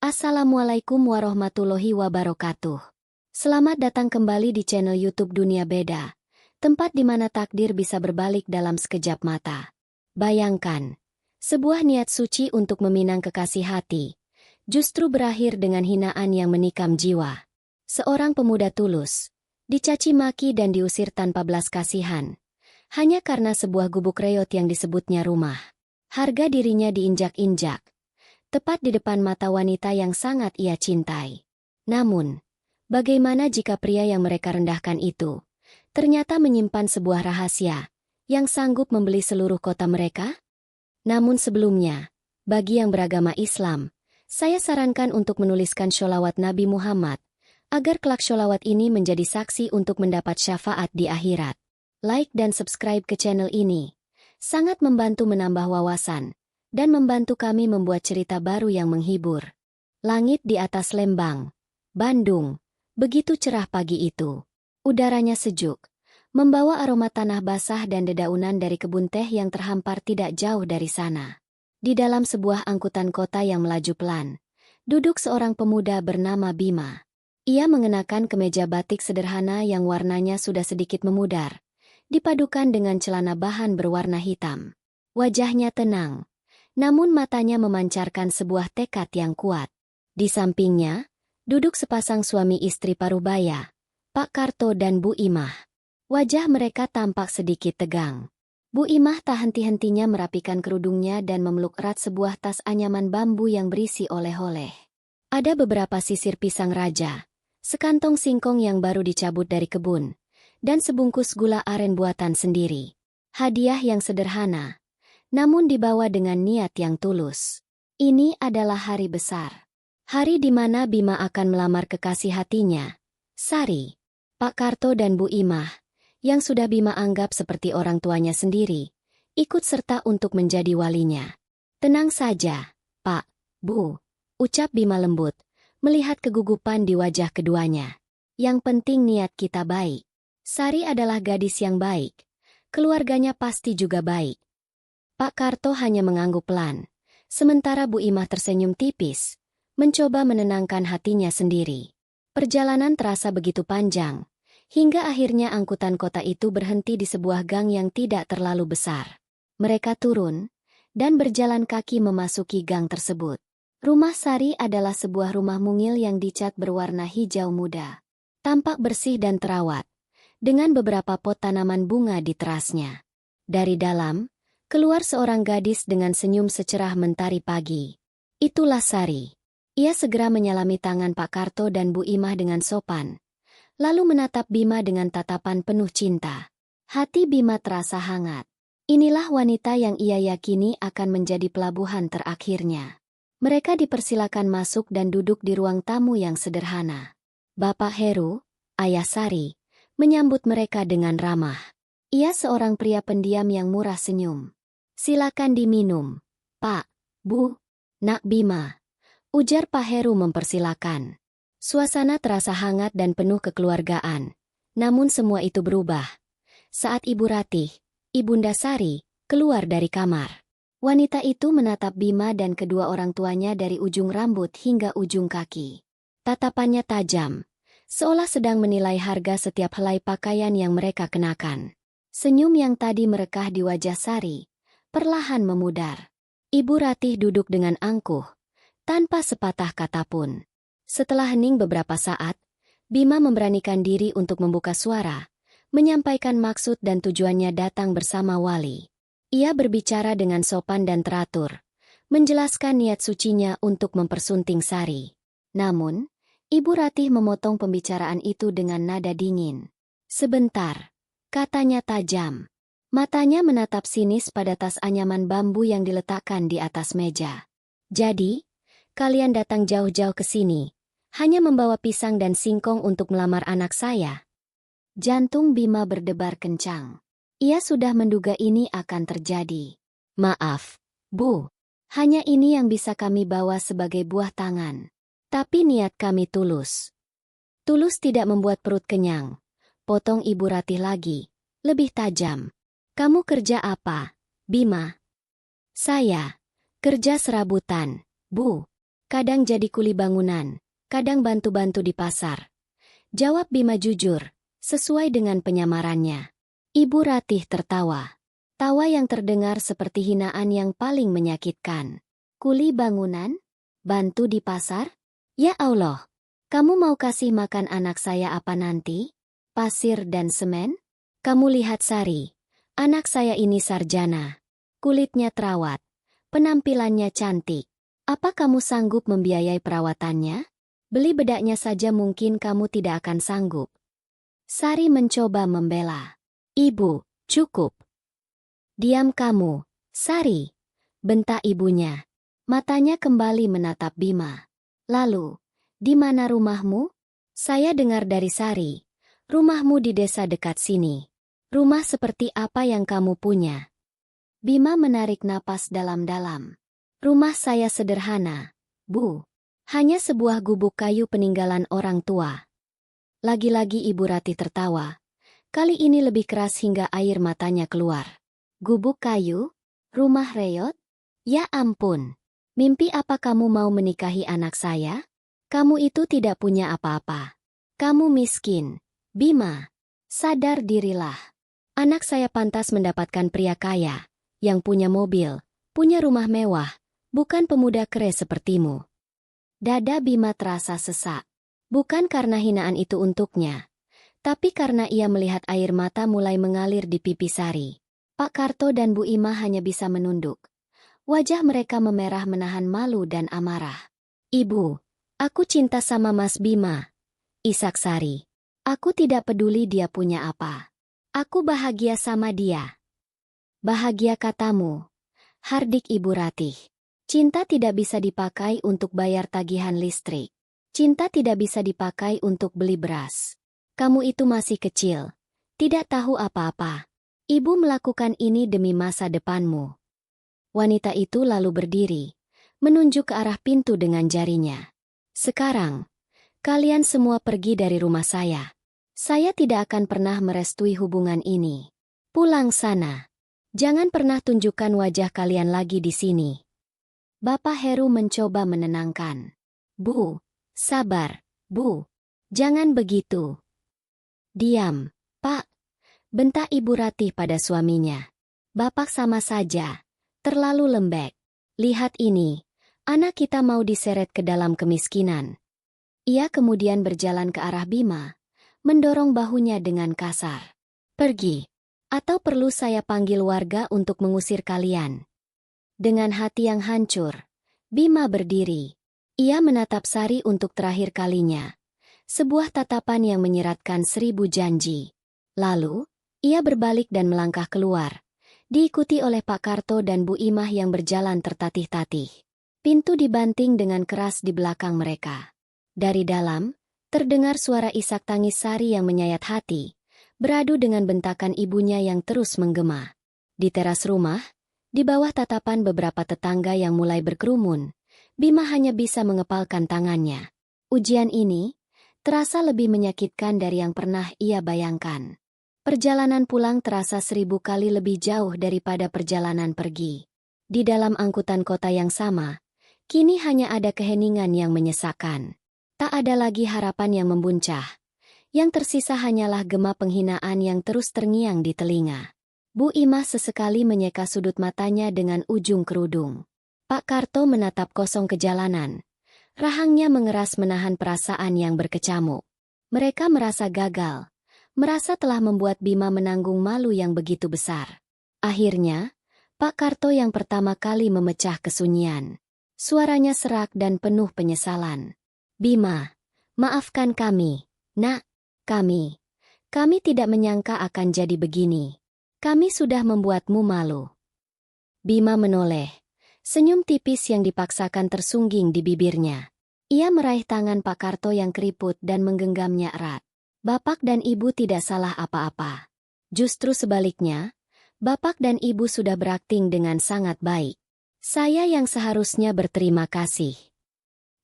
Assalamualaikum warahmatullahi wabarakatuh. Selamat datang kembali di channel YouTube Dunia Beda, tempat di mana takdir bisa berbalik dalam sekejap mata. Bayangkan, sebuah niat suci untuk meminang kekasih hati, justru berakhir dengan hinaan yang menikam jiwa. Seorang pemuda tulus, dicaci maki dan diusir tanpa belas kasihan, hanya karena sebuah gubuk reot yang disebutnya rumah. Harga dirinya diinjak-injak, tepat di depan mata wanita yang sangat ia cintai. Namun, bagaimana jika pria yang mereka rendahkan itu ternyata menyimpan sebuah rahasia yang sanggup membeli seluruh kota mereka? Namun sebelumnya, bagi yang beragama Islam, saya sarankan untuk menuliskan sholawat Nabi Muhammad, agar kelak sholawat ini menjadi saksi untuk mendapat syafaat di akhirat. Like dan subscribe ke channel ini sangat membantu menambah wawasan dan membantu kami membuat cerita baru yang menghibur. Langit di atas Lembang, Bandung, begitu cerah pagi itu. Udaranya sejuk, membawa aroma tanah basah dan dedaunan dari kebun teh yang terhampar tidak jauh dari sana. Di dalam sebuah angkutan kota yang melaju pelan, duduk seorang pemuda bernama Bima. Ia mengenakan kemeja batik sederhana yang warnanya sudah sedikit memudar, dipadukan dengan celana bahan berwarna hitam. Wajahnya tenang, namun matanya memancarkan sebuah tekad yang kuat. Di sampingnya, duduk sepasang suami istri parubaya, Pak Karto dan Bu Imah. Wajah mereka tampak sedikit tegang. Bu Imah tak henti-hentinya merapikan kerudungnya dan memeluk erat sebuah tas anyaman bambu yang berisi oleh-oleh. Ada beberapa sisir pisang raja, sekantong singkong yang baru dicabut dari kebun, dan sebungkus gula aren buatan sendiri. Hadiah yang sederhana, namun dibawa dengan niat yang tulus. Ini adalah hari besar. Hari di mana Bima akan melamar kekasih hatinya, Sari. Pak Karto dan Bu Imah, yang sudah Bima anggap seperti orang tuanya sendiri, ikut serta untuk menjadi walinya. Tenang saja, Pak, Bu, ucap Bima lembut, melihat kegugupan di wajah keduanya. Yang penting niat kita baik. Sari adalah gadis yang baik. Keluarganya pasti juga baik. Pak Karto hanya mengangguk pelan, sementara Bu Imah tersenyum tipis, mencoba menenangkan hatinya sendiri. Perjalanan terasa begitu panjang, hingga akhirnya angkutan kota itu berhenti di sebuah gang yang tidak terlalu besar. Mereka turun, dan berjalan kaki memasuki gang tersebut. Rumah Sari adalah sebuah rumah mungil yang dicat berwarna hijau muda. Tampak bersih dan terawat, dengan beberapa pot tanaman bunga di terasnya. Dari dalam, keluar seorang gadis dengan senyum secerah mentari pagi. Itulah Sari. Ia segera menyalami tangan Pak Karto dan Bu Imah dengan sopan, lalu menatap Bima dengan tatapan penuh cinta. Hati Bima terasa hangat. Inilah wanita yang ia yakini akan menjadi pelabuhan terakhirnya. Mereka dipersilakan masuk dan duduk di ruang tamu yang sederhana. Bapak Heru, Ayah Sari, menyambut mereka dengan ramah. Ia seorang pria pendiam yang murah senyum. Silakan diminum, Pak, Bu, Nak Bima, ujar Pak Heru mempersilakan. Suasana terasa hangat dan penuh kekeluargaan. Namun semua itu berubah saat Ibu Ratih, Ibunda Sari, keluar dari kamar. Wanita itu menatap Bima dan kedua orang tuanya dari ujung rambut hingga ujung kaki. Tatapannya tajam, seolah sedang menilai harga setiap helai pakaian yang mereka kenakan. Senyum yang tadi merekah di wajah Sari perlahan memudar. Ibu Ratih duduk dengan angkuh, tanpa sepatah kata pun. Setelah hening beberapa saat, Bima memberanikan diri untuk membuka suara, menyampaikan maksud dan tujuannya datang bersama wali. Ia berbicara dengan sopan dan teratur, menjelaskan niat sucinya untuk mempersunting Sari. Namun, Ibu Ratih memotong pembicaraan itu dengan nada dingin. Sebentar, katanya tajam. Matanya menatap sinis pada tas anyaman bambu yang diletakkan di atas meja. Jadi, kalian datang jauh-jauh ke sini, hanya membawa pisang dan singkong untuk melamar anak saya? Jantung Bima berdebar kencang. Ia sudah menduga ini akan terjadi. Maaf, Bu, hanya ini yang bisa kami bawa sebagai buah tangan. Tapi niat kami tulus. Tulus tidak membuat perut kenyang. Potong Ibu Ratih lagi, lebih tajam. Kamu kerja apa, Bima? Saya kerja serabutan, Bu. Kadang jadi kuli bangunan, kadang bantu-bantu di pasar. Jawab Bima jujur, sesuai dengan penyamarannya. Ibu Ratih tertawa. Tawa yang terdengar seperti hinaan yang paling menyakitkan. Kuli bangunan? Bantu di pasar? Ya Allah, kamu mau kasih makan anak saya apa nanti? Pasir dan semen? Kamu lihat Sari, anak saya ini sarjana. Kulitnya terawat, penampilannya cantik. Apa kamu sanggup membiayai perawatannya? Beli bedaknya saja mungkin kamu tidak akan sanggup. Sari mencoba membela. Ibu, cukup. Diam kamu, Sari, bentak ibunya. Matanya kembali menatap Bima. Lalu, di mana rumahmu? Saya dengar dari Sari, rumahmu di desa dekat sini. Rumah seperti apa yang kamu punya? Bima menarik napas dalam-dalam. Rumah saya sederhana, Bu. Hanya sebuah gubuk kayu peninggalan orang tua. Lagi-lagi Ibu Ratih tertawa. Kali ini lebih keras hingga air matanya keluar. Gubuk kayu? Rumah reot? Ya ampun. Mimpi apa kamu mau menikahi anak saya? Kamu itu tidak punya apa-apa. Kamu miskin. Bima, sadar dirilah. Anak saya pantas mendapatkan pria kaya, yang punya mobil, punya rumah mewah, bukan pemuda kere sepertimu. Dada Bima terasa sesak. Bukan karena hinaan itu untuknya, tapi karena ia melihat air mata mulai mengalir di pipi Sari. Pak Karto dan Bu Ima hanya bisa menunduk. Wajah mereka memerah menahan malu dan amarah. Ibu, aku cinta sama Mas Bima. Isak Sari. Aku tidak peduli dia punya apa. Aku bahagia sama dia. Bahagia katamu. Hardik Ibu Ratih. Cinta tidak bisa dipakai untuk bayar tagihan listrik. Cinta tidak bisa dipakai untuk beli beras. Kamu itu masih kecil. Tidak tahu apa-apa. Ibu melakukan ini demi masa depanmu. Wanita itu lalu berdiri, menunjuk ke arah pintu dengan jarinya. Sekarang, kalian semua pergi dari rumah saya. Saya tidak akan pernah merestui hubungan ini. Pulang sana. Jangan pernah tunjukkan wajah kalian lagi di sini. Bapak Heru mencoba menenangkan. Bu, sabar, Bu. Jangan begitu. Diam, Pak. Bentak Ibu Ratih pada suaminya. Bapak sama saja. Terlalu lembek. Lihat ini. Anak kita mau diseret ke dalam kemiskinan. Ia kemudian berjalan ke arah Bima, mendorong bahunya dengan kasar. Pergi. Atau perlu saya panggil warga untuk mengusir kalian. Dengan hati yang hancur, Bima berdiri. Ia menatap Sari untuk terakhir kalinya. Sebuah tatapan yang menyeratkan 1000 janji. Lalu, ia berbalik dan melangkah keluar, diikuti oleh Pak Karto dan Bu Imah yang berjalan tertatih-tatih. Pintu dibanting dengan keras di belakang mereka. Dari dalam, terdengar suara isak tangis Sari yang menyayat hati, beradu dengan bentakan ibunya yang terus menggema. Di teras rumah, di bawah tatapan beberapa tetangga yang mulai berkerumun, Bima hanya bisa mengepalkan tangannya. Ujian ini terasa lebih menyakitkan dari yang pernah ia bayangkan. Perjalanan pulang terasa 1000 kali lebih jauh daripada perjalanan pergi. Di dalam angkutan kota yang sama, kini hanya ada keheningan yang menyesakkan. Tak ada lagi harapan yang membuncah. Yang tersisa hanyalah gema penghinaan yang terus terngiang di telinga. Bu Imah sesekali menyeka sudut matanya dengan ujung kerudung. Pak Karto menatap kosong ke jalanan. Rahangnya mengeras menahan perasaan yang berkecamuk. Mereka merasa gagal. Merasa telah membuat Bima menanggung malu yang begitu besar. Akhirnya, Pak Karto yang pertama kali memecah kesunyian. Suaranya serak dan penuh penyesalan. Bima, maafkan kami, Nak. Kami tidak menyangka akan jadi begini. Kami sudah membuatmu malu. Bima menoleh. Senyum tipis yang dipaksakan tersungging di bibirnya. Ia meraih tangan Pak Karto yang keriput dan menggenggamnya erat. Bapak dan Ibu tidak salah apa-apa. Justru sebaliknya, Bapak dan Ibu sudah berakting dengan sangat baik. Saya yang seharusnya berterima kasih.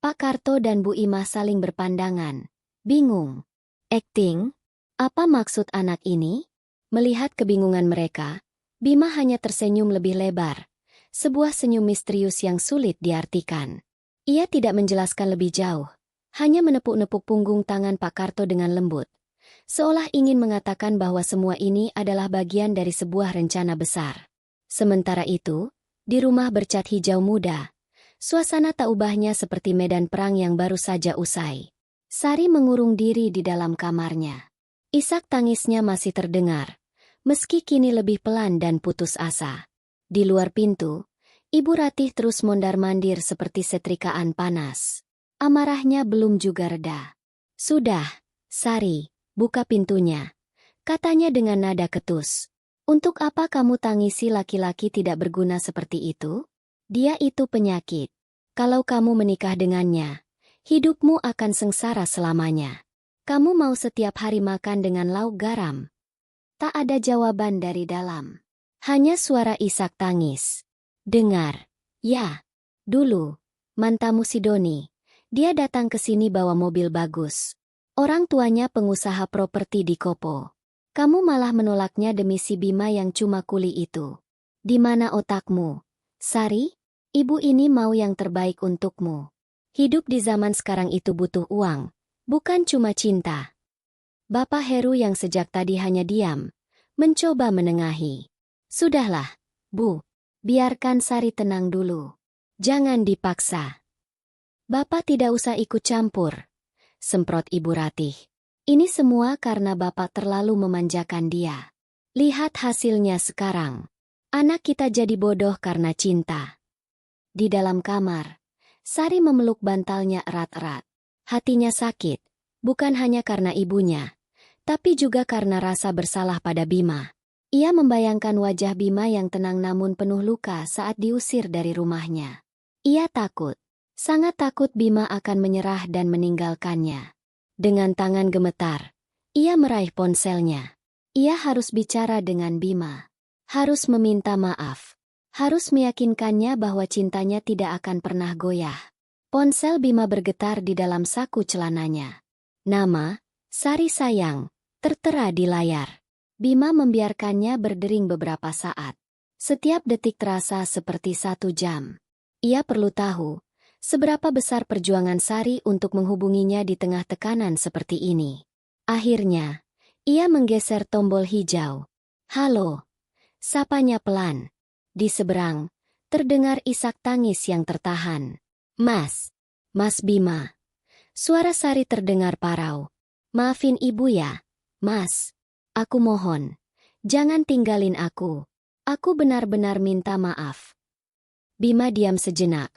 Pak Karto dan Bu Imah saling berpandangan. Bingung. Akting? Apa maksud anak ini? Melihat kebingungan mereka, Bima hanya tersenyum lebih lebar. Sebuah senyum misterius yang sulit diartikan. Ia tidak menjelaskan lebih jauh, hanya menepuk-nepuk punggung tangan Pak Karto dengan lembut, seolah ingin mengatakan bahwa semua ini adalah bagian dari sebuah rencana besar. Sementara itu, di rumah bercat hijau muda, suasana tak ubahnya seperti medan perang yang baru saja usai. Sari mengurung diri di dalam kamarnya. Isak tangisnya masih terdengar, meski kini lebih pelan dan putus asa. Di luar pintu, Ibu Ratih terus mondar-mandir seperti setrikaan panas. Amarahnya belum juga reda. "Sudah, Sari, buka pintunya," katanya dengan nada ketus. "Untuk apa kamu tangisi laki-laki tidak berguna seperti itu? Dia itu penyakit. Kalau kamu menikah dengannya, hidupmu akan sengsara selamanya. Kamu mau setiap hari makan dengan lauk garam?" Tak ada jawaban dari dalam. Hanya suara isak tangis. "Dengar, ya. Dulu, mantamu si Doni. Dia datang ke sini bawa mobil bagus. Orang tuanya pengusaha properti di Kopo. Kamu malah menolaknya demi si Bima yang cuma kuli itu. Di mana otakmu, Sari? Ibu ini mau yang terbaik untukmu. Hidup di zaman sekarang itu butuh uang, bukan cuma cinta." Bapak Heru yang sejak tadi hanya diam, mencoba menengahi. "Sudahlah, Bu. Biarkan Sari tenang dulu. Jangan dipaksa." "Bapak tidak usah ikut campur," semprot Ibu Ratih. "Ini semua karena Bapak terlalu memanjakan dia. Lihat hasilnya sekarang. Anak kita jadi bodoh karena cinta." Di dalam kamar, Sari memeluk bantalnya erat-erat. Hatinya sakit, bukan hanya karena ibunya, tapi juga karena rasa bersalah pada Bima. Ia membayangkan wajah Bima yang tenang namun penuh luka saat diusir dari rumahnya. Ia takut, sangat takut Bima akan menyerah dan meninggalkannya. Dengan tangan gemetar, ia meraih ponselnya. Ia harus bicara dengan Bima. Harus meminta maaf. Harus meyakinkannya bahwa cintanya tidak akan pernah goyah. Ponsel Bima bergetar di dalam saku celananya. Nama, Sari sayang, tertera di layar. Bima membiarkannya berdering beberapa saat. Setiap detik terasa seperti 1 jam. Ia perlu tahu, seberapa besar perjuangan Sari untuk menghubunginya di tengah tekanan seperti ini. Akhirnya, ia menggeser tombol hijau. "Halo," sapanya pelan. Di seberang, terdengar isak tangis yang tertahan. "Mas, Mas Bima." Suara Sari terdengar parau. "Maafin ibu ya, Mas. Aku mohon, jangan tinggalin aku. Aku benar-benar minta maaf." Bima diam sejenak,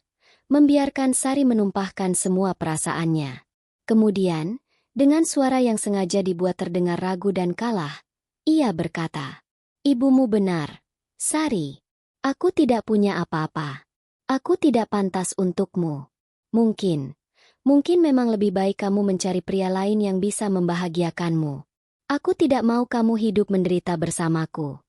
membiarkan Sari menumpahkan semua perasaannya. Kemudian, dengan suara yang sengaja dibuat terdengar ragu dan kalah, ia berkata, "Ibumu benar, Sari. Aku tidak punya apa-apa. Aku tidak pantas untukmu. Mungkin memang lebih baik kamu mencari pria lain yang bisa membahagiakanmu. Aku tidak mau kamu hidup menderita bersamaku."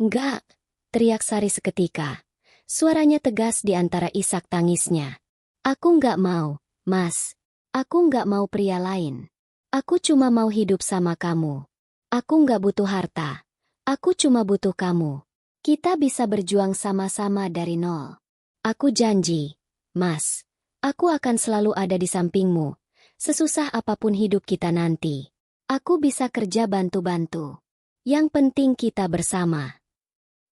"Enggak," teriak Sari seketika. Suaranya tegas di antara isak tangisnya. "Aku enggak mau, Mas. Aku enggak mau pria lain. Aku cuma mau hidup sama kamu. Aku enggak butuh harta. Aku cuma butuh kamu. Kita bisa berjuang sama-sama dari nol. Aku janji, Mas. Aku akan selalu ada di sampingmu. Sesusah apapun hidup kita nanti. Aku bisa kerja bantu-bantu. Yang penting kita bersama."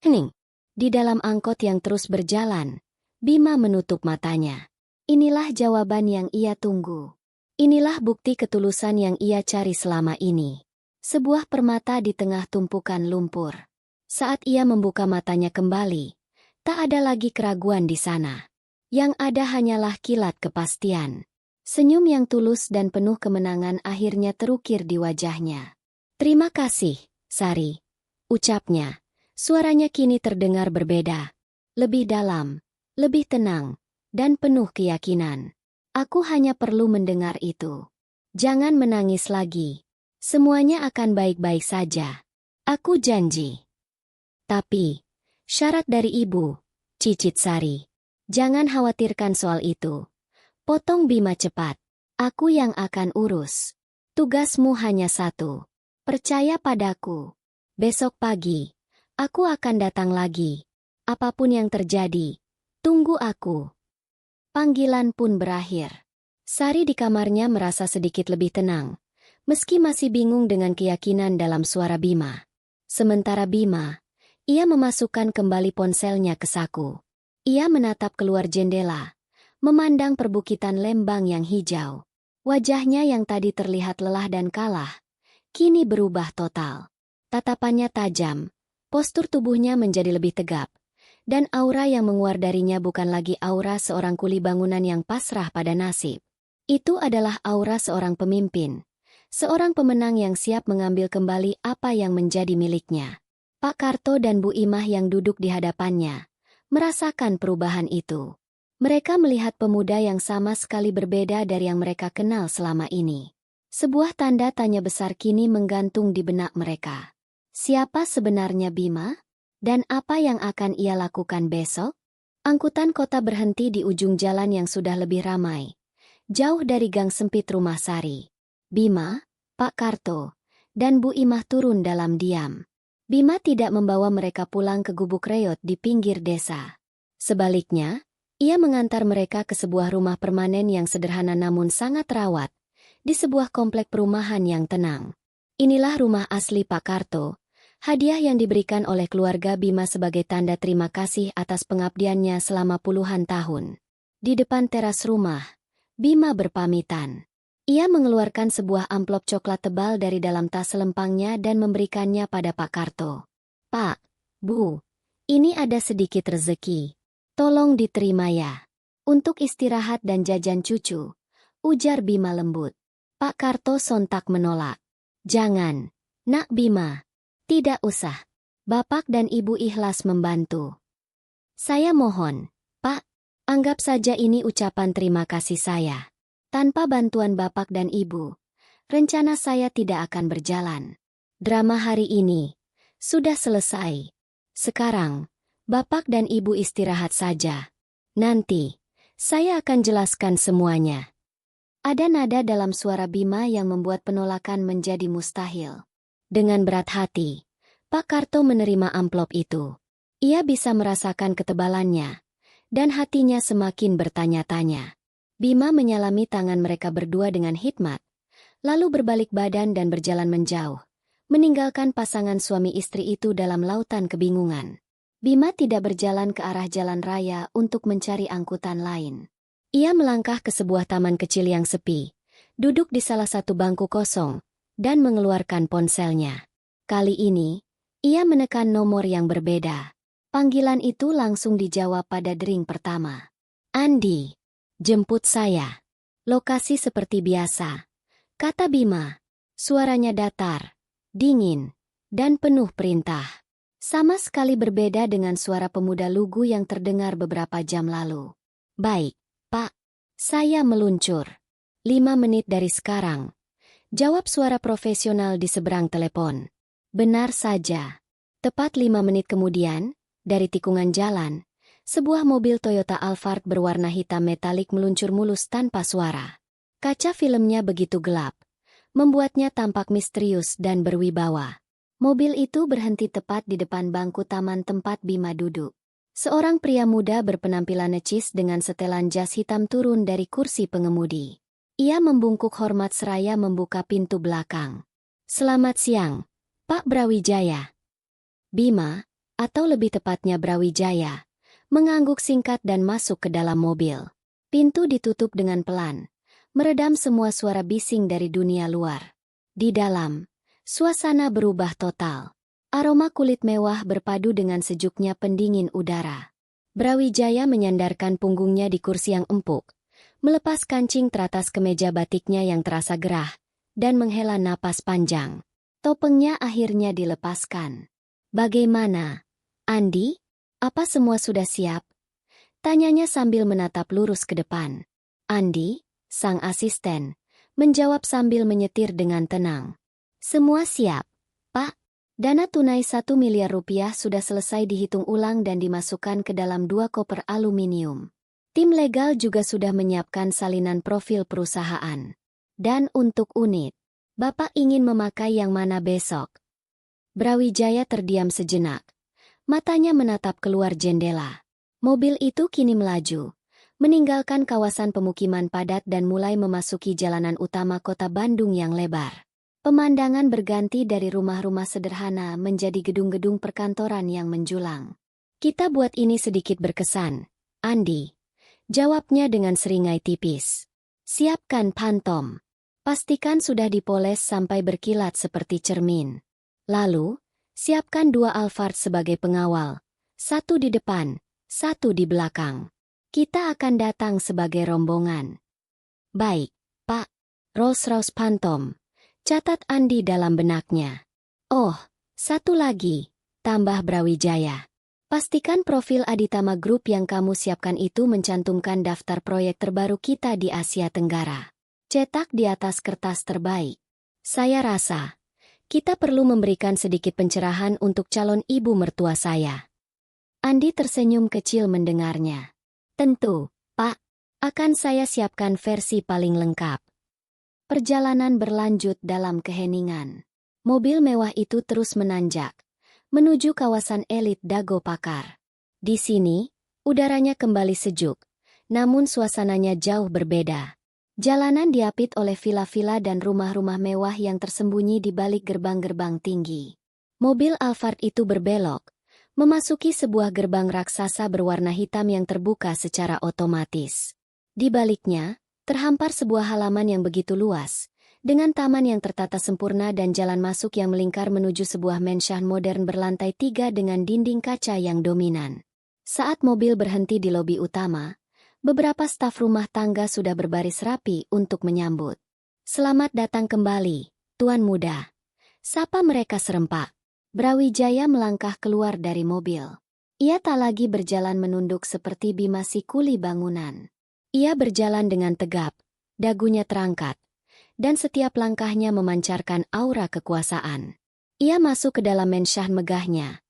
Hening. Di dalam angkot yang terus berjalan, Bima menutup matanya. Inilah jawaban yang ia tunggu. Inilah bukti ketulusan yang ia cari selama ini. Sebuah permata di tengah tumpukan lumpur. Saat ia membuka matanya kembali, tak ada lagi keraguan di sana. Yang ada hanyalah kilat kepastian. Senyum yang tulus dan penuh kemenangan akhirnya terukir di wajahnya. "Terima kasih, Sari," ucapnya. Suaranya kini terdengar berbeda. Lebih dalam, lebih tenang, dan penuh keyakinan. "Aku hanya perlu mendengar itu. Jangan menangis lagi. Semuanya akan baik-baik saja. Aku janji." "Tapi, syarat dari ibu," cicit Sari. "Jangan khawatirkan soal itu," potong Bima cepat. "Aku yang akan urus. Tugasmu hanya satu. Percaya padaku. Besok pagi, aku akan datang lagi. Apapun yang terjadi, tunggu aku." Panggilan pun berakhir. Sari di kamarnya merasa sedikit lebih tenang, meski masih bingung dengan keyakinan dalam suara Bima. Sementara Bima, ia memasukkan kembali ponselnya ke saku. Ia menatap keluar jendela, memandang perbukitan Lembang yang hijau. Wajahnya yang tadi terlihat lelah dan kalah, kini berubah total. Tatapannya tajam, postur tubuhnya menjadi lebih tegap, dan aura yang menguar darinya bukan lagi aura seorang kuli bangunan yang pasrah pada nasib. Itu adalah aura seorang pemimpin, seorang pemenang yang siap mengambil kembali apa yang menjadi miliknya. Pak Karto dan Bu Imah yang duduk di hadapannya merasakan perubahan itu. Mereka melihat pemuda yang sama sekali berbeda dari yang mereka kenal selama ini. Sebuah tanda tanya besar kini menggantung di benak mereka. Siapa sebenarnya Bima? Dan apa yang akan ia lakukan besok? Angkutan kota berhenti di ujung jalan yang sudah lebih ramai, jauh dari gang sempit rumah Sari. Bima, Pak Karto, dan Bu Imah turun dalam diam. Bima tidak membawa mereka pulang ke gubuk reot di pinggir desa. Sebaliknya, ia mengantar mereka ke sebuah rumah permanen yang sederhana namun sangat rawat, di sebuah komplek perumahan yang tenang. Inilah rumah asli Pak Karto, hadiah yang diberikan oleh keluarga Bima sebagai tanda terima kasih atas pengabdiannya selama puluhan tahun. Di depan teras rumah, Bima berpamitan. Ia mengeluarkan sebuah amplop coklat tebal dari dalam tas selempangnya dan memberikannya pada Pak Karto. "Pak, Bu, ini ada sedikit rezeki. Tolong diterima ya. Untuk istirahat dan jajan cucu," ujar Bima lembut. Pak Karto sontak menolak. "Jangan, Nak Bima. Tidak usah. Bapak dan Ibu ikhlas membantu. Saya mohon, Pak, anggap saja ini ucapan terima kasih saya. Tanpa bantuan Bapak dan Ibu, rencana saya tidak akan berjalan. Drama hari ini sudah selesai. Sekarang, Bapak dan Ibu istirahat saja. Nanti, saya akan jelaskan semuanya." Ada nada dalam suara Bima yang membuat penolakan menjadi mustahil. Dengan berat hati, Pak Karto menerima amplop itu. Ia bisa merasakan ketebalannya, dan hatinya semakin bertanya-tanya. Bima menyalami tangan mereka berdua dengan hikmat, lalu berbalik badan dan berjalan menjauh, meninggalkan pasangan suami istri itu dalam lautan kebingungan. Bima tidak berjalan ke arah jalan raya untuk mencari angkutan lain. Ia melangkah ke sebuah taman kecil yang sepi, duduk di salah satu bangku kosong, dan mengeluarkan ponselnya. Kali ini, ia menekan nomor yang berbeda. Panggilan itu langsung dijawab pada dering pertama. "Andi, jemput saya." "Lokasi seperti biasa," kata Bima. Suaranya datar, dingin, dan penuh perintah. Sama sekali berbeda dengan suara pemuda lugu yang terdengar beberapa jam lalu. "Baik, Pak. Saya meluncur. 5 menit dari sekarang," jawab suara profesional di seberang telepon. Benar saja. Tepat 5 menit kemudian, dari tikungan jalan, sebuah mobil Toyota Alphard berwarna hitam metalik meluncur mulus tanpa suara. Kaca filmnya begitu gelap, membuatnya tampak misterius dan berwibawa. Mobil itu berhenti tepat di depan bangku taman tempat Bima duduk. Seorang pria muda berpenampilan necis dengan setelan jas hitam turun dari kursi pengemudi. Ia membungkuk hormat seraya membuka pintu belakang. "Selamat siang, Pak Brawijaya." Bima, atau lebih tepatnya Brawijaya, mengangguk singkat dan masuk ke dalam mobil. Pintu ditutup dengan pelan, meredam semua suara bising dari dunia luar. Di dalam, suasana berubah total. Aroma kulit mewah berpadu dengan sejuknya pendingin udara. Brawijaya menyandarkan punggungnya di kursi yang empuk, melepas kancing teratas kemeja batiknya yang terasa gerah, dan menghela napas panjang. Topengnya akhirnya dilepaskan. "Bagaimana, Andi? Apa semua sudah siap?" tanyanya sambil menatap lurus ke depan. Andi, sang asisten, menjawab sambil menyetir dengan tenang. "Semua siap, Pak. Dana tunai 1 miliar rupiah sudah selesai dihitung ulang dan dimasukkan ke dalam 2 koper aluminium. Tim legal juga sudah menyiapkan salinan profil perusahaan. Dan untuk unit, Bapak ingin memakai yang mana besok?" Brawijaya terdiam sejenak. Matanya menatap keluar jendela. Mobil itu kini melaju, meninggalkan kawasan pemukiman padat dan mulai memasuki jalanan utama kota Bandung yang lebar. Pemandangan berganti dari rumah-rumah sederhana menjadi gedung-gedung perkantoran yang menjulang. Kita buat ini sedikit berkesan, Andi. Jawabnya dengan seringai tipis. Siapkan Phantom. Pastikan sudah dipoles sampai berkilat seperti cermin. Lalu, siapkan 2 Alphard sebagai pengawal. 1 di depan, 1 di belakang. Kita akan datang sebagai rombongan. Baik, Pak. Rolls-Royce Phantom. Catat Andi dalam benaknya. Oh, 1 lagi, tambah Brawijaya. Pastikan profil Aditama Group yang kamu siapkan itu mencantumkan daftar proyek terbaru kita di Asia Tenggara. Cetak di atas kertas terbaik. Saya rasa, kita perlu memberikan sedikit pencerahan untuk calon ibu mertua saya. Andi tersenyum kecil mendengarnya. Tentu, Pak. Akan saya siapkan versi paling lengkap. Perjalanan berlanjut dalam keheningan. Mobil mewah itu terus menanjak, menuju kawasan elit Dago Pakar. Di sini, udaranya kembali sejuk, namun suasananya jauh berbeda. Jalanan diapit oleh vila-vila dan rumah-rumah mewah yang tersembunyi di balik gerbang-gerbang tinggi. Mobil Alphard itu berbelok, memasuki sebuah gerbang raksasa berwarna hitam yang terbuka secara otomatis. Di baliknya, terhampar sebuah halaman yang begitu luas, dengan taman yang tertata sempurna dan jalan masuk yang melingkar menuju sebuah mansion modern berlantai 3 dengan dinding kaca yang dominan. Saat mobil berhenti di lobi utama, beberapa staf rumah tangga sudah berbaris rapi untuk menyambut. Selamat datang kembali, Tuan Muda. Sapa mereka serempak. Brawijaya melangkah keluar dari mobil. Ia tak lagi berjalan menunduk seperti Bima si kuli bangunan. Ia berjalan dengan tegap, dagunya terangkat, dan setiap langkahnya memancarkan aura kekuasaan. Ia masuk ke dalam mansion megahnya,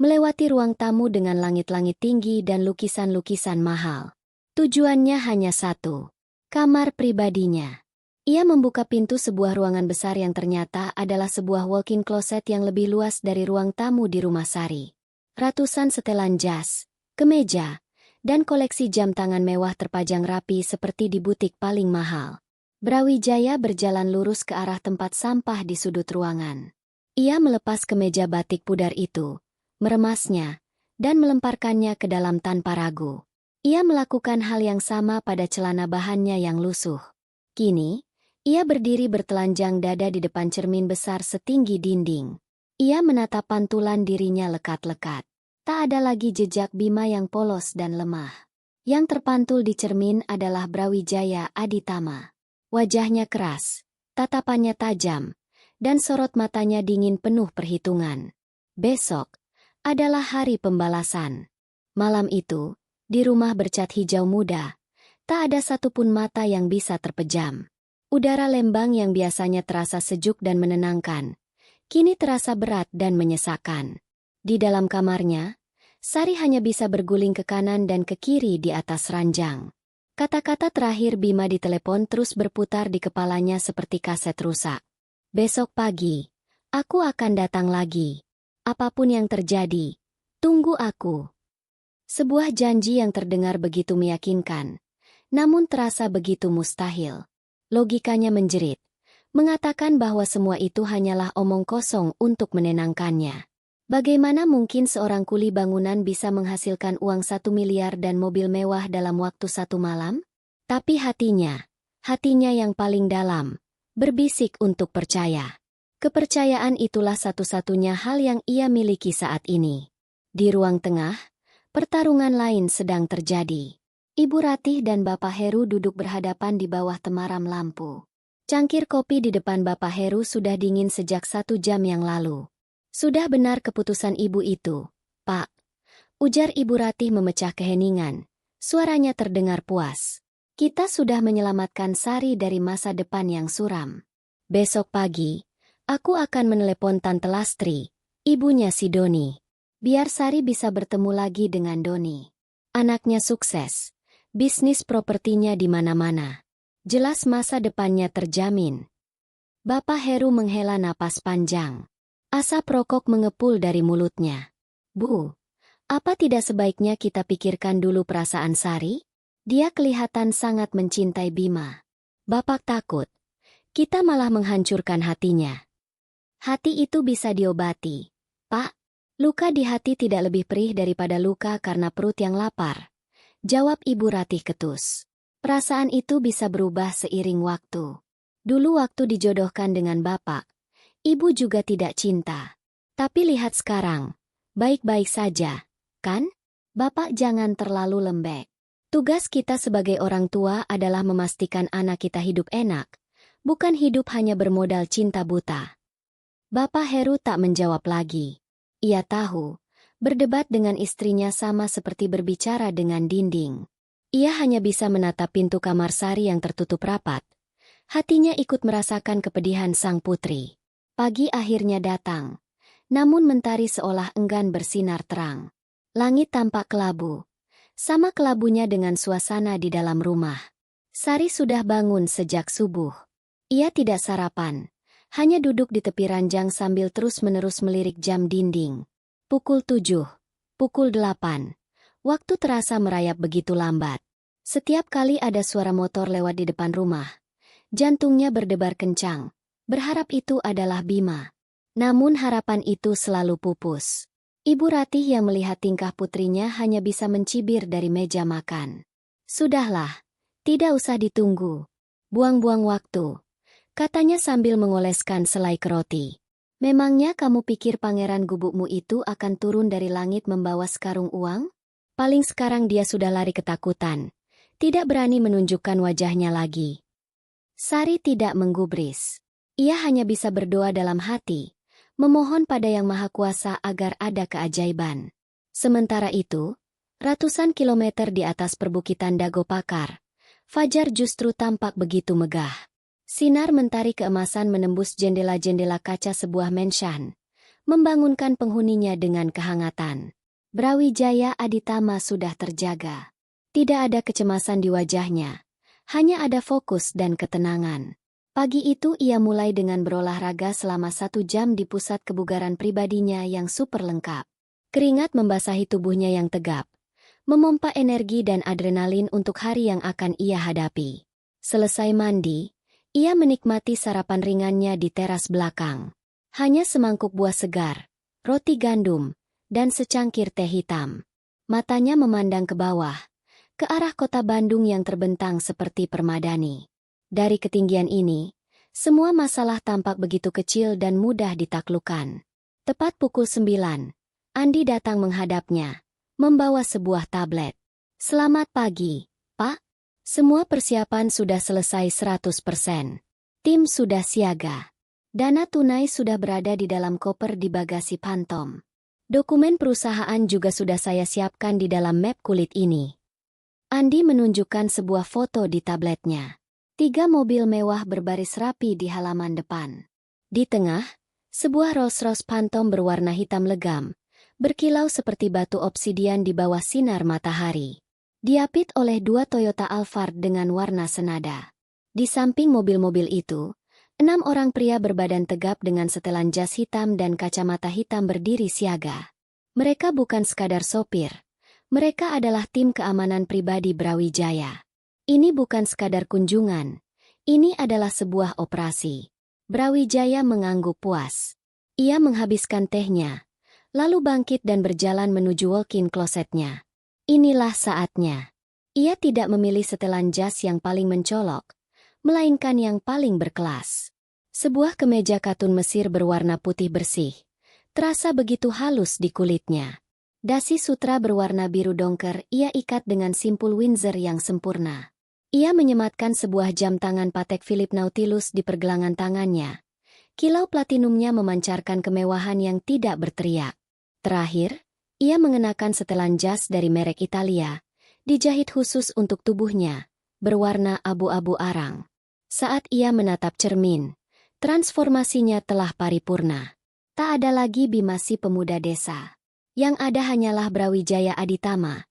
melewati ruang tamu dengan langit-langit tinggi dan lukisan-lukisan mahal. Tujuannya hanya satu, kamar pribadinya. Ia membuka pintu sebuah ruangan besar yang ternyata adalah sebuah walk-in closet yang lebih luas dari ruang tamu di rumah Sari. Ratusan setelan jas, kemeja, dan koleksi jam tangan mewah terpajang rapi seperti di butik paling mahal. Brawijaya berjalan lurus ke arah tempat sampah di sudut ruangan. Ia melepas kemeja batik pudar itu, meremasnya, dan melemparkannya ke dalam tanpa ragu. Ia melakukan hal yang sama pada celana bahannya yang lusuh. Kini, ia berdiri bertelanjang dada di depan cermin besar setinggi dinding. Ia menatap pantulan dirinya lekat-lekat. Tak ada lagi jejak Bima yang polos dan lemah. Yang terpantul di cermin adalah Brawijaya Aditama. Wajahnya keras, tatapannya tajam, dan sorot matanya dingin penuh perhitungan. Besok adalah hari pembalasan. Malam itu, di rumah bercat hijau muda, tak ada satupun mata yang bisa terpejam. Udara Lembang yang biasanya terasa sejuk dan menenangkan, kini terasa berat dan menyesakkan. Di dalam kamarnya, Sari hanya bisa berguling ke kanan dan ke kiri di atas ranjang. Kata-kata terakhir Bima di telepon terus berputar di kepalanya seperti kaset rusak. Besok pagi, aku akan datang lagi. Apapun yang terjadi, tunggu aku. Sebuah janji yang terdengar begitu meyakinkan, namun terasa begitu mustahil. Logikanya menjerit, mengatakan bahwa semua itu hanyalah omong kosong untuk menenangkannya. Bagaimana mungkin seorang kuli bangunan bisa menghasilkan uang 1 miliar dan mobil mewah dalam waktu 1 malam? Tapi hatinya yang paling dalam, berbisik untuk percaya. Kepercayaan itulah satu-satunya hal yang ia miliki saat ini. Di ruang tengah, pertarungan lain sedang terjadi. Ibu Ratih dan Bapak Heru duduk berhadapan di bawah temaram lampu. Cangkir kopi di depan Bapak Heru sudah dingin sejak 1 jam yang lalu. Sudah benar keputusan ibu itu, Pak. Ujar Ibu Ratih memecah keheningan. Suaranya terdengar puas. Kita sudah menyelamatkan Sari dari masa depan yang suram. Besok pagi, aku akan menelepon Tante Lastri, ibunya si Doni. Biar Sari bisa bertemu lagi dengan Doni. Anaknya sukses. Bisnis propertinya di mana-mana. Jelas masa depannya terjamin. Bapak Heru menghela napas panjang. Asap rokok mengepul dari mulutnya. Bu, apa tidak sebaiknya kita pikirkan dulu perasaan Sari? Dia kelihatan sangat mencintai Bima. Bapak takut. Kita malah menghancurkan hatinya. Hati itu bisa diobati. Pak, luka di hati tidak lebih perih daripada luka karena perut yang lapar. Jawab Ibu Ratih ketus. Perasaan itu bisa berubah seiring waktu. Dulu waktu dijodohkan dengan Bapak, Ibu juga tidak cinta. Tapi lihat sekarang, baik-baik saja, kan? Bapak jangan terlalu lembek. Tugas kita sebagai orang tua adalah memastikan anak kita hidup enak, bukan hidup hanya bermodal cinta buta. Bapak Heru tak menjawab lagi. Ia tahu, berdebat dengan istrinya sama seperti berbicara dengan dinding. Ia hanya bisa menatap pintu kamar Sari yang tertutup rapat. Hatinya ikut merasakan kepedihan sang putri. Pagi akhirnya datang. Namun mentari seolah enggan bersinar terang. Langit tampak kelabu. Sama kelabunya dengan suasana di dalam rumah. Sari sudah bangun sejak subuh. Ia tidak sarapan. Hanya duduk di tepi ranjang sambil terus-menerus melirik jam dinding. Pukul 7. Pukul 8. Waktu terasa merayap begitu lambat. Setiap kali ada suara motor lewat di depan rumah, jantungnya berdebar kencang. Berharap itu adalah Bima. Namun harapan itu selalu pupus. Ibu Ratih yang melihat tingkah putrinya hanya bisa mencibir dari meja makan. Sudahlah, tidak usah ditunggu. Buang-buang waktu, katanya sambil mengoleskan selai roti. Memangnya kamu pikir pangeran gubukmu itu akan turun dari langit membawa sekarung uang? Paling sekarang dia sudah lari ketakutan. Tidak berani menunjukkan wajahnya lagi. Sari tidak menggubris. Ia hanya bisa berdoa dalam hati, memohon pada Yang Maha Kuasa agar ada keajaiban. Sementara itu, ratusan kilometer di atas perbukitan Dago Pakar, fajar justru tampak begitu megah. Sinar mentari keemasan menembus jendela-jendela kaca sebuah menshan, membangunkan penghuninya dengan kehangatan. Brawijaya Aditama sudah terjaga. Tidak ada kecemasan di wajahnya, hanya ada fokus dan ketenangan. Pagi itu ia mulai dengan berolahraga selama 1 jam di pusat kebugaran pribadinya yang super lengkap. Keringat membasahi tubuhnya yang tegap, memompa energi dan adrenalin untuk hari yang akan ia hadapi. Selesai mandi, ia menikmati sarapan ringannya di teras belakang. Hanya semangkuk buah segar, roti gandum, dan secangkir teh hitam. Matanya memandang ke bawah, ke arah kota Bandung yang terbentang seperti permadani. Dari ketinggian ini, semua masalah tampak begitu kecil dan mudah ditaklukkan. Tepat pukul 9, Andi datang menghadapnya, membawa sebuah tablet. Selamat pagi, Pak. Semua persiapan sudah selesai 100%. Tim sudah siaga. Dana tunai sudah berada di dalam koper di bagasi Phantom. Dokumen perusahaan juga sudah saya siapkan di dalam map kulit ini. Andi menunjukkan sebuah foto di tabletnya. 3 mobil mewah berbaris rapi di halaman depan. Di tengah, sebuah Rolls-Royce Phantom berwarna hitam legam, berkilau seperti batu obsidian di bawah sinar matahari. Diapit oleh 2 Toyota Alphard dengan warna senada. Di samping mobil-mobil itu, 6 orang pria berbadan tegap dengan setelan jas hitam dan kacamata hitam berdiri siaga. Mereka bukan sekadar sopir. Mereka adalah tim keamanan pribadi Brawijaya. Ini bukan sekadar kunjungan. Ini adalah sebuah operasi. Brawijaya mengangguk puas. Ia menghabiskan tehnya, lalu bangkit dan berjalan menuju walk-in klosetnya. Inilah saatnya. Ia tidak memilih setelan jas yang paling mencolok, melainkan yang paling berkelas. Sebuah kemeja katun Mesir berwarna putih bersih, terasa begitu halus di kulitnya. Dasi sutra berwarna biru dongker ia ikat dengan simpul Windsor yang sempurna. Ia menyematkan sebuah jam tangan Patek Philippe Nautilus di pergelangan tangannya. Kilau platinumnya memancarkan kemewahan yang tidak berteriak. Terakhir, ia mengenakan setelan jas dari merek Italia, dijahit khusus untuk tubuhnya, berwarna abu-abu arang. Saat ia menatap cermin, transformasinya telah paripurna. Tak ada lagi Bima si pemuda desa. Yang ada hanyalah Brawijaya Aditama,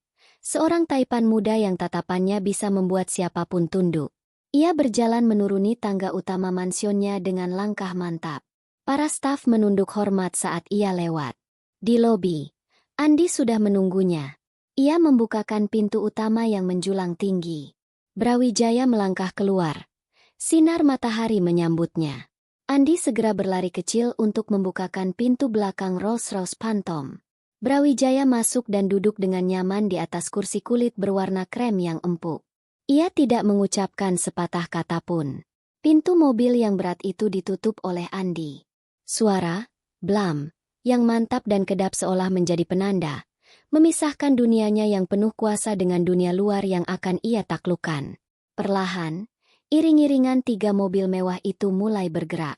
seorang taipan muda yang tatapannya bisa membuat siapapun tunduk. Ia berjalan menuruni tangga utama mansionnya dengan langkah mantap. Para staf menunduk hormat saat ia lewat. Di lobi, Andi sudah menunggunya. Ia membukakan pintu utama yang menjulang tinggi. Brawijaya melangkah keluar. Sinar matahari menyambutnya. Andi segera berlari kecil untuk membukakan pintu belakang Rolls-Royce Phantom. Brawijaya masuk dan duduk dengan nyaman di atas kursi kulit berwarna krem yang empuk. Ia tidak mengucapkan sepatah kata pun. Pintu mobil yang berat itu ditutup oleh Andi. Suara, blam, yang mantap dan kedap seolah menjadi penanda, memisahkan dunianya yang penuh kuasa dengan dunia luar yang akan ia taklukkan. Perlahan, iring-iringan 3 mobil mewah itu mulai bergerak.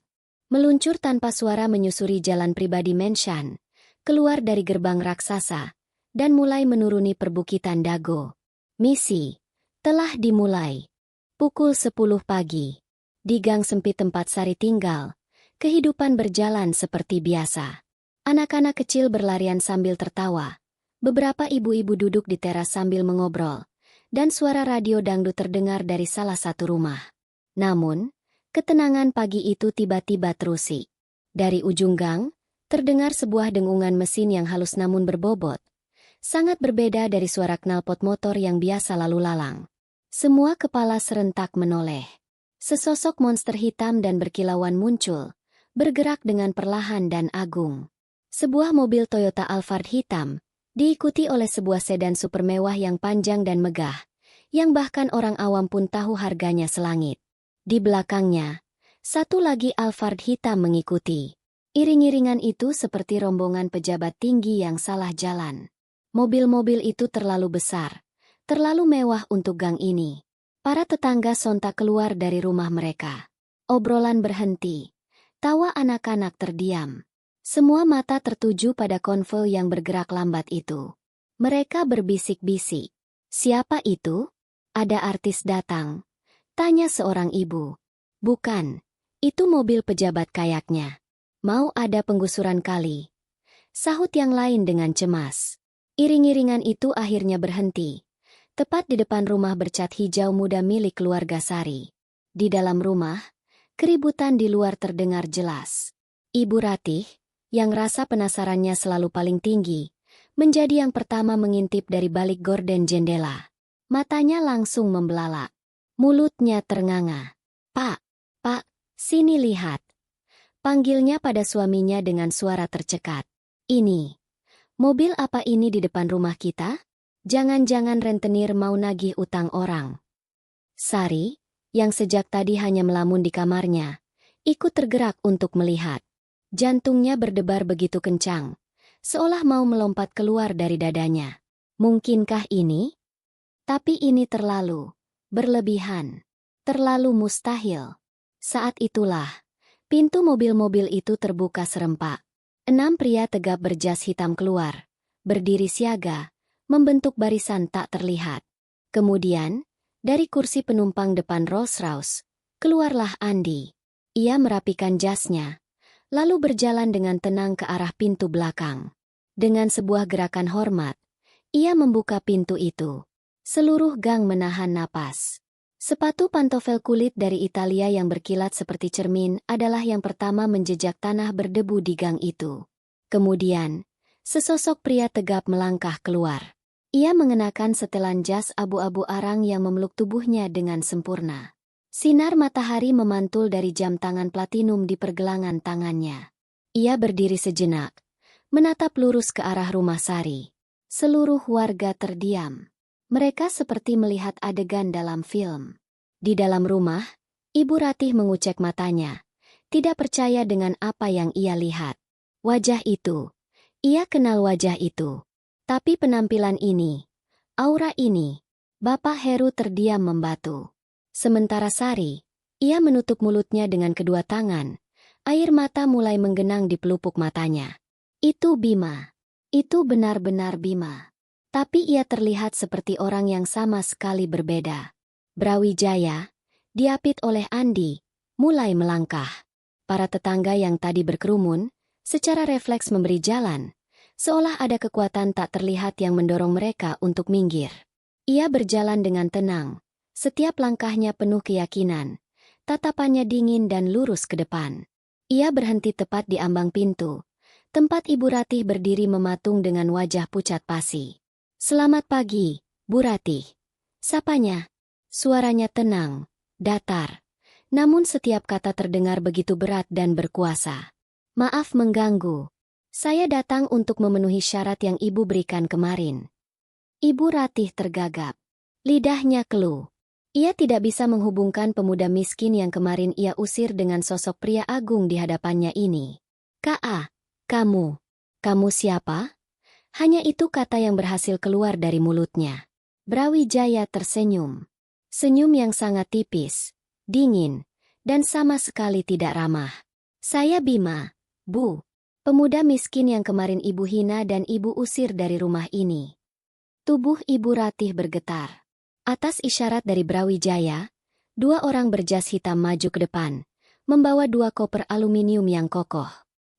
Meluncur tanpa suara menyusuri jalan pribadi Menshan, keluar dari gerbang raksasa, dan mulai menuruni perbukitan Dago. Misi telah dimulai. Pukul 10 pagi. Di gang sempit tempat Sari tinggal, kehidupan berjalan seperti biasa. Anak-anak kecil berlarian sambil tertawa. Beberapa ibu-ibu duduk di teras sambil mengobrol, dan suara radio dangdut terdengar dari salah satu rumah. Namun, ketenangan pagi itu tiba-tiba terusik. Dari ujung gang, terdengar sebuah dengungan mesin yang halus namun berbobot. Sangat berbeda dari suara knalpot motor yang biasa lalu lalang. Semua kepala serentak menoleh. Sesosok monster hitam dan berkilauan muncul, bergerak dengan perlahan dan agung. Sebuah mobil Toyota Alphard hitam, diikuti oleh sebuah sedan super mewah yang panjang dan megah, yang bahkan orang awam pun tahu harganya selangit. Di belakangnya, satu lagi Alphard hitam mengikuti. Iring-iringan itu seperti rombongan pejabat tinggi yang salah jalan. Mobil-mobil itu terlalu besar, terlalu mewah untuk gang ini. Para tetangga sontak keluar dari rumah mereka. Obrolan berhenti. Tawa anak-anak terdiam. Semua mata tertuju pada konvoi yang bergerak lambat itu. Mereka berbisik-bisik. Siapa itu? Ada artis datang. Tanya seorang ibu. Bukan, itu mobil pejabat kayaknya. Mau ada penggusuran kali. Sahut yang lain dengan cemas. Iring-iringan itu akhirnya berhenti. Tepat di depan rumah bercat hijau muda milik keluarga Sari. Di dalam rumah, keributan di luar terdengar jelas. Ibu Ratih, yang rasa penasarannya selalu paling tinggi, menjadi yang pertama mengintip dari balik gorden jendela. Matanya langsung membelalak. Mulutnya ternganga. Pak, sini lihat. Panggilnya pada suaminya dengan suara tercekat. Ini, mobil apa ini di depan rumah kita? Jangan-jangan rentenir mau nagih utang orang. Sari, yang sejak tadi hanya melamun di kamarnya, ikut tergerak untuk melihat. Jantungnya berdebar begitu kencang, seolah mau melompat keluar dari dadanya. Mungkinkah ini? Tapi ini terlalu berlebihan, terlalu mustahil. Saat itulah, pintu mobil-mobil itu terbuka serempak. 6 pria tegap berjas hitam keluar, berdiri siaga, membentuk barisan tak terlihat. Kemudian, dari kursi penumpang depan Rolls-Royce, keluarlah Andi. Ia merapikan jasnya, lalu berjalan dengan tenang ke arah pintu belakang. Dengan sebuah gerakan hormat, ia membuka pintu itu. Seluruh gang menahan napas. Sepatu pantofel kulit dari Italia yang berkilat seperti cermin adalah yang pertama menjejak tanah berdebu di gang itu. Kemudian, sesosok pria tegap melangkah keluar. Ia mengenakan setelan jas abu-abu arang yang memeluk tubuhnya dengan sempurna. Sinar matahari memantul dari jam tangan platinum di pergelangan tangannya. Ia berdiri sejenak, menatap lurus ke arah rumah Sari. Seluruh warga terdiam. Mereka seperti melihat adegan dalam film. Di dalam rumah, Ibu Ratih mengucek matanya, tidak percaya dengan apa yang ia lihat. Wajah itu, ia kenal wajah itu. Tapi penampilan ini, aura ini, Bapak Heru terdiam membatu. Sementara Sari, ia menutup mulutnya dengan kedua tangan. Air mata mulai menggenang di pelupuk matanya. Itu Bima. Itu benar-benar Bima. Tapi ia terlihat seperti orang yang sama sekali berbeda. Brawijaya, diapit oleh Andi, mulai melangkah. Para tetangga yang tadi berkerumun, secara refleks memberi jalan. Seolah ada kekuatan tak terlihat yang mendorong mereka untuk minggir. Ia berjalan dengan tenang, setiap langkahnya penuh keyakinan, tatapannya dingin dan lurus ke depan. Ia berhenti tepat di ambang pintu, tempat Ibu Ratih berdiri mematung dengan wajah pucat pasi. Selamat pagi, Bu Ratih. Sapanya. Suaranya tenang, datar. Namun setiap kata terdengar begitu berat dan berkuasa. Maaf mengganggu. Saya datang untuk memenuhi syarat yang Ibu berikan kemarin. Ibu Ratih tergagap. Lidahnya keluh. Ia tidak bisa menghubungkan pemuda miskin yang kemarin ia usir dengan sosok pria agung di hadapannya ini. K.A., kamu. Kamu siapa? Hanya itu kata yang berhasil keluar dari mulutnya. Brawijaya tersenyum. Senyum yang sangat tipis, dingin, dan sama sekali tidak ramah. Saya Bima, Bu. Pemuda miskin yang kemarin Ibu hina dan Ibu usir dari rumah ini. Tubuh Ibu Ratih bergetar. Atas isyarat dari Brawijaya, dua orang berjas hitam maju ke depan, membawa dua koper aluminium yang kokoh.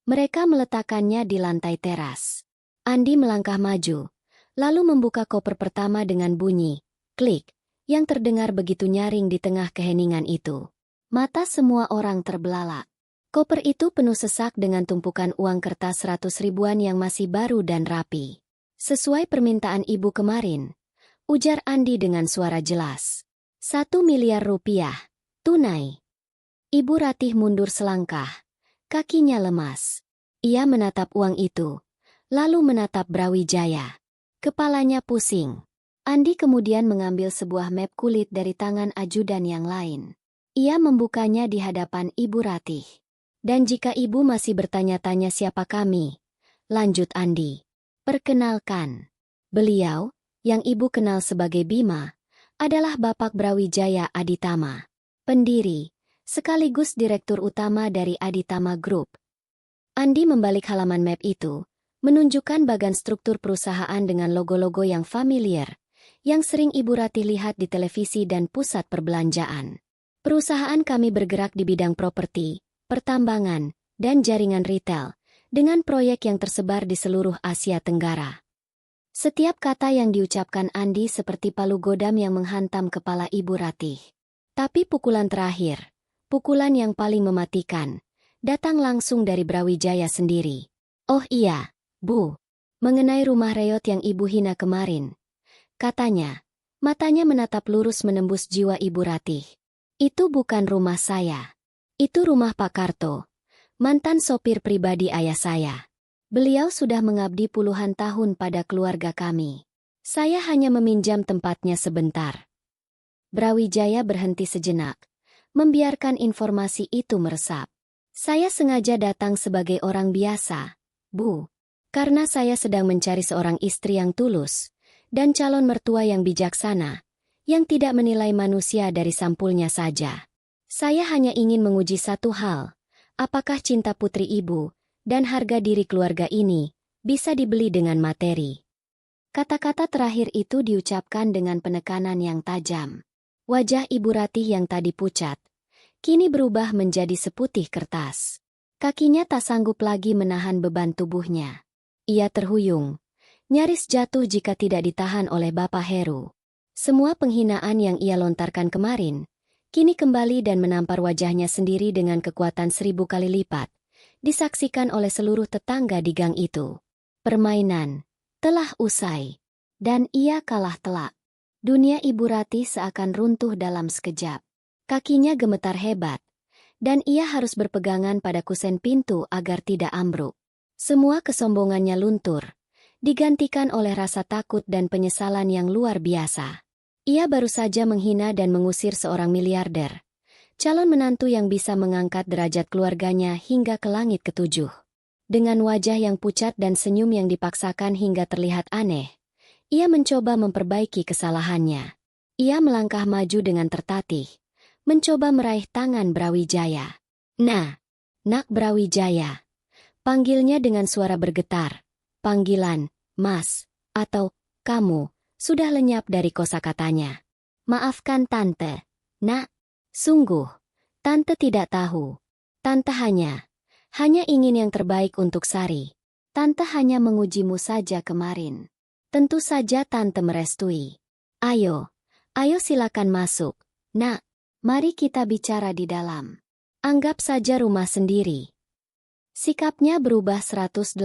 Mereka meletakkannya di lantai teras. Andi melangkah maju, lalu membuka koper pertama dengan bunyi, klik, yang terdengar begitu nyaring di tengah keheningan itu. Mata semua orang terbelalak. Koper itu penuh sesak dengan tumpukan uang kertas 100 ribuan yang masih baru dan rapi. Sesuai permintaan Ibu kemarin, ujar Andi dengan suara jelas. 1 miliar rupiah, tunai. Ibu Ratih mundur selangkah, kakinya lemas. Ia menatap uang itu, lalu menatap Brawijaya. Kepalanya pusing. Andi kemudian mengambil sebuah map kulit dari tangan ajudan yang lain. Ia membukanya di hadapan Ibu Ratih. Dan jika Ibu masih bertanya-tanya siapa kami, lanjut Andi. Perkenalkan. Beliau, yang Ibu kenal sebagai Bima, adalah Bapak Brawijaya Aditama. Pendiri, sekaligus Direktur Utama dari Aditama Group. Andi membalik halaman map itu, menunjukkan bagan struktur perusahaan dengan logo-logo yang familiar, yang sering Ibu Ratih lihat di televisi dan pusat perbelanjaan. Perusahaan kami bergerak di bidang properti, pertambangan, dan jaringan retail, dengan proyek yang tersebar di seluruh Asia Tenggara. Setiap kata yang diucapkan Andi seperti palu godam yang menghantam kepala Ibu Ratih. Tapi pukulan terakhir, pukulan yang paling mematikan, datang langsung dari Brawijaya sendiri. Oh iya, Bu, mengenai rumah reot yang Ibu hina kemarin. Katanya, matanya menatap lurus menembus jiwa Ibu Ratih. Itu bukan rumah saya. Itu rumah Pak Karto, mantan sopir pribadi ayah saya. Beliau sudah mengabdi puluhan tahun pada keluarga kami. Saya hanya meminjam tempatnya sebentar. Brawijaya berhenti sejenak, membiarkan informasi itu meresap. Saya sengaja datang sebagai orang biasa, Bu. Karena saya sedang mencari seorang istri yang tulus, dan calon mertua yang bijaksana, yang tidak menilai manusia dari sampulnya saja. Saya hanya ingin menguji satu hal, apakah cinta putri Ibu, dan harga diri keluarga ini, bisa dibeli dengan materi. Kata-kata terakhir itu diucapkan dengan penekanan yang tajam. Wajah Ibu Ratih yang tadi pucat, kini berubah menjadi seputih kertas. Kakinya tak sanggup lagi menahan beban tubuhnya. Ia terhuyung, nyaris jatuh jika tidak ditahan oleh Bapak Heru. Semua penghinaan yang ia lontarkan kemarin, kini kembali dan menampar wajahnya sendiri dengan kekuatan 1000 kali lipat, disaksikan oleh seluruh tetangga di gang itu. Permainan telah usai, dan ia kalah telak. Dunia Ibu Ratih seakan runtuh dalam sekejap. Kakinya gemetar hebat, dan ia harus berpegangan pada kusen pintu agar tidak ambruk. Semua kesombongannya luntur, digantikan oleh rasa takut dan penyesalan yang luar biasa. Ia baru saja menghina dan mengusir seorang miliarder, calon menantu yang bisa mengangkat derajat keluarganya hingga ke langit ketujuh. Dengan wajah yang pucat dan senyum yang dipaksakan hingga terlihat aneh, ia mencoba memperbaiki kesalahannya. Ia melangkah maju dengan tertatih, mencoba meraih tangan Brawijaya. Nah, Nak Brawijaya. Panggilnya dengan suara bergetar. Panggilan, Mas, atau kamu, sudah lenyap dari kosakatanya. Maafkan Tante, Nak. Sungguh, Tante tidak tahu. Tante hanya ingin yang terbaik untuk Sari. Tante hanya mengujimu saja kemarin. Tentu saja Tante merestui. Ayo silakan masuk, Nak. Mari kita bicara di dalam. Anggap saja rumah sendiri. Sikapnya berubah 180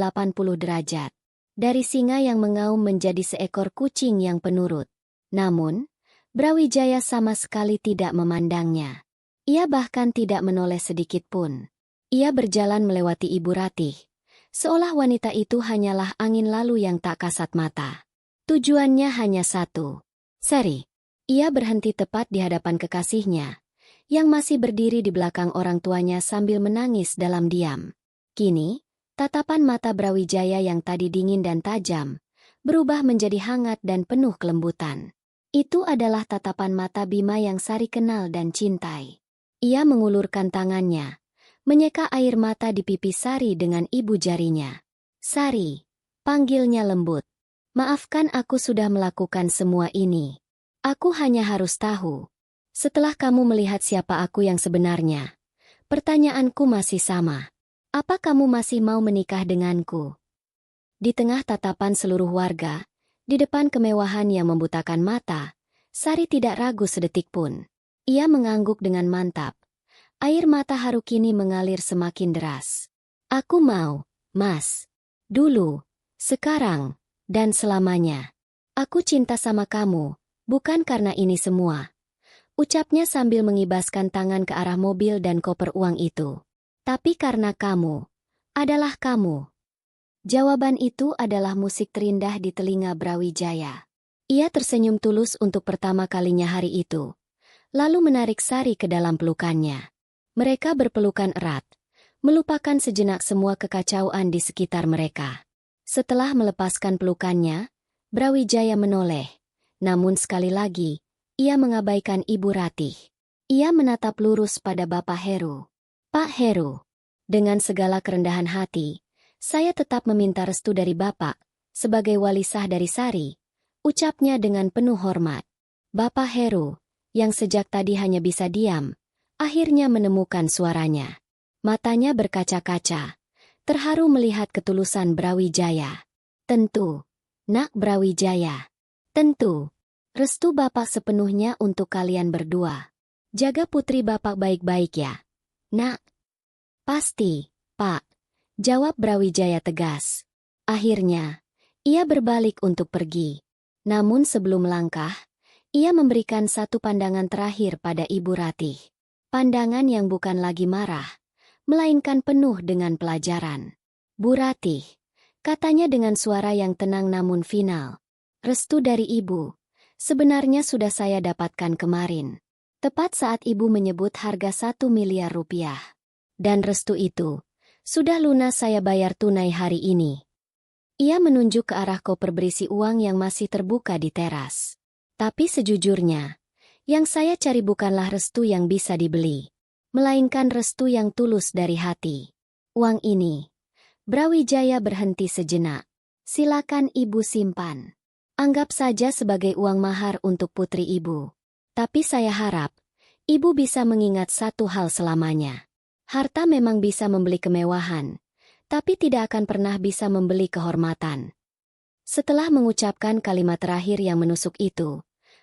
derajat. Dari singa yang mengaum menjadi seekor kucing yang penurut. Namun, Brawijaya sama sekali tidak memandangnya. Ia bahkan tidak menoleh sedikit pun. Ia berjalan melewati Ibu Ratih, seolah wanita itu hanyalah angin lalu yang tak kasat mata. Tujuannya hanya satu. Sari. Ia berhenti tepat di hadapan kekasihnya, yang masih berdiri di belakang orang tuanya sambil menangis dalam diam. Kini, tatapan mata Brawijaya yang tadi dingin dan tajam, berubah menjadi hangat dan penuh kelembutan. Itu adalah tatapan mata Bima yang Sari kenal dan cintai. Ia mengulurkan tangannya, menyeka air mata di pipi Sari dengan ibu jarinya. Sari, panggilnya lembut. Maafkan aku sudah melakukan semua ini. Aku hanya harus tahu. Setelah kamu melihat siapa aku yang sebenarnya, pertanyaanku masih sama. Apa kamu masih mau menikah denganku? Di tengah tatapan seluruh warga, di depan kemewahan yang membutakan mata, Sari tidak ragu sedetik pun. Ia mengangguk dengan mantap. Air mata haru kini mengalir semakin deras. Aku mau, Mas. Dulu, sekarang, dan selamanya. Aku cinta sama kamu, bukan karena ini semua. Ucapnya sambil mengibaskan tangan ke arah mobil dan koper uang itu. Tapi karena kamu, adalah kamu. Jawaban itu adalah musik terindah di telinga Brawijaya. Ia tersenyum tulus untuk pertama kalinya hari itu, lalu menarik Sari ke dalam pelukannya. Mereka berpelukan erat, melupakan sejenak semua kekacauan di sekitar mereka. Setelah melepaskan pelukannya, Brawijaya menoleh. Namun sekali lagi, ia mengabaikan Ibu Ratih. Ia menatap lurus pada Bapak Heru. Pak Heru, dengan segala kerendahan hati, saya tetap meminta restu dari Bapak, sebagai wali sah dari Sari, ucapnya dengan penuh hormat. Bapak Heru, yang sejak tadi hanya bisa diam, akhirnya menemukan suaranya. Matanya berkaca-kaca, terharu melihat ketulusan Brawijaya. Tentu, Nak Brawijaya. Tentu, restu Bapak sepenuhnya untuk kalian berdua. Jaga putri Bapak baik-baik ya. Nak. Pasti, Pak. Jawab Brawijaya tegas. Akhirnya, ia berbalik untuk pergi. Namun sebelum melangkah, ia memberikan satu pandangan terakhir pada Ibu Ratih. Pandangan yang bukan lagi marah, melainkan penuh dengan pelajaran. Bu Ratih, katanya dengan suara yang tenang namun final. Restu dari Ibu, sebenarnya sudah saya dapatkan kemarin. Tepat saat Ibu menyebut harga 1 miliar rupiah. Dan restu itu, sudah lunas saya bayar tunai hari ini. Ia menunjuk ke arah koper berisi uang yang masih terbuka di teras. Tapi sejujurnya, yang saya cari bukanlah restu yang bisa dibeli, melainkan restu yang tulus dari hati. Uang ini, Brawijaya berhenti sejenak. Silakan Ibu simpan. Anggap saja sebagai uang mahar untuk putri Ibu. Tapi saya harap, Ibu bisa mengingat satu hal selamanya. Harta memang bisa membeli kemewahan, tapi tidak akan pernah bisa membeli kehormatan. Setelah mengucapkan kalimat terakhir yang menusuk itu,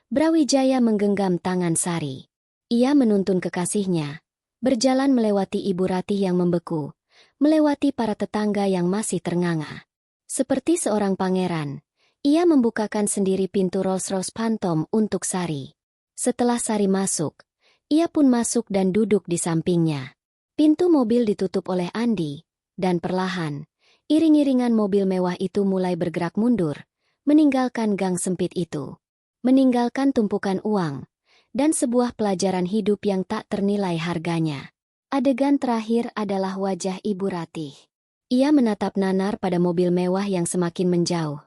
Brawijaya menggenggam tangan Sari. Ia menuntun kekasihnya, berjalan melewati Ibu Ratih yang membeku, melewati para tetangga yang masih ternganga. Seperti seorang pangeran, ia membukakan sendiri pintu Rolls-Royce Phantom untuk Sari. Setelah Sari masuk, ia pun masuk dan duduk di sampingnya. Pintu mobil ditutup oleh Andi, dan perlahan, iring-iringan mobil mewah itu mulai bergerak mundur, meninggalkan gang sempit itu. Meninggalkan tumpukan uang, dan sebuah pelajaran hidup yang tak ternilai harganya. Adegan terakhir adalah wajah Ibu Ratih. Ia menatap nanar pada mobil mewah yang semakin menjauh.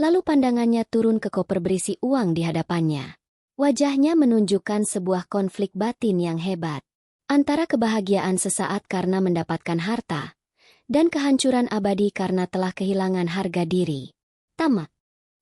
Lalu pandangannya turun ke koper berisi uang di hadapannya. Wajahnya menunjukkan sebuah konflik batin yang hebat. Antara kebahagiaan sesaat karena mendapatkan harta, dan kehancuran abadi karena telah kehilangan harga diri. Tamat.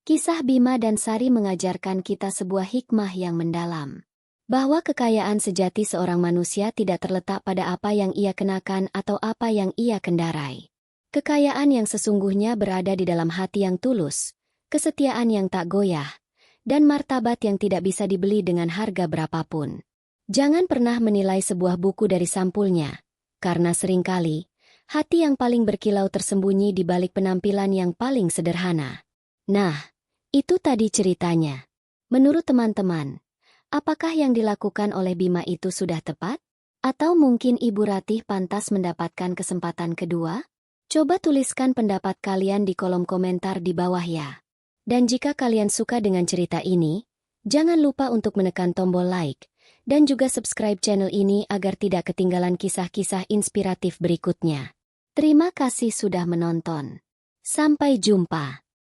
Kisah Bima dan Sari mengajarkan kita sebuah hikmah yang mendalam. Bahwa kekayaan sejati seorang manusia tidak terletak pada apa yang ia kenakan atau apa yang ia kendarai. Kekayaan yang sesungguhnya berada di dalam hati yang tulus, kesetiaan yang tak goyah, dan martabat yang tidak bisa dibeli dengan harga berapapun. Jangan pernah menilai sebuah buku dari sampulnya, karena seringkali Hati yang paling berkilau tersembunyi di balik penampilan yang paling sederhana. Nah, itu tadi ceritanya. Menurut teman-teman, apakah yang dilakukan oleh Bima itu sudah tepat? Atau mungkin Ibu Ratih pantas mendapatkan kesempatan kedua? Coba tuliskan pendapat kalian di kolom komentar di bawah ya. Dan jika kalian suka dengan cerita ini, jangan lupa untuk menekan tombol like, dan juga subscribe channel ini agar tidak ketinggalan kisah-kisah inspiratif berikutnya. Terima kasih sudah menonton. Sampai jumpa.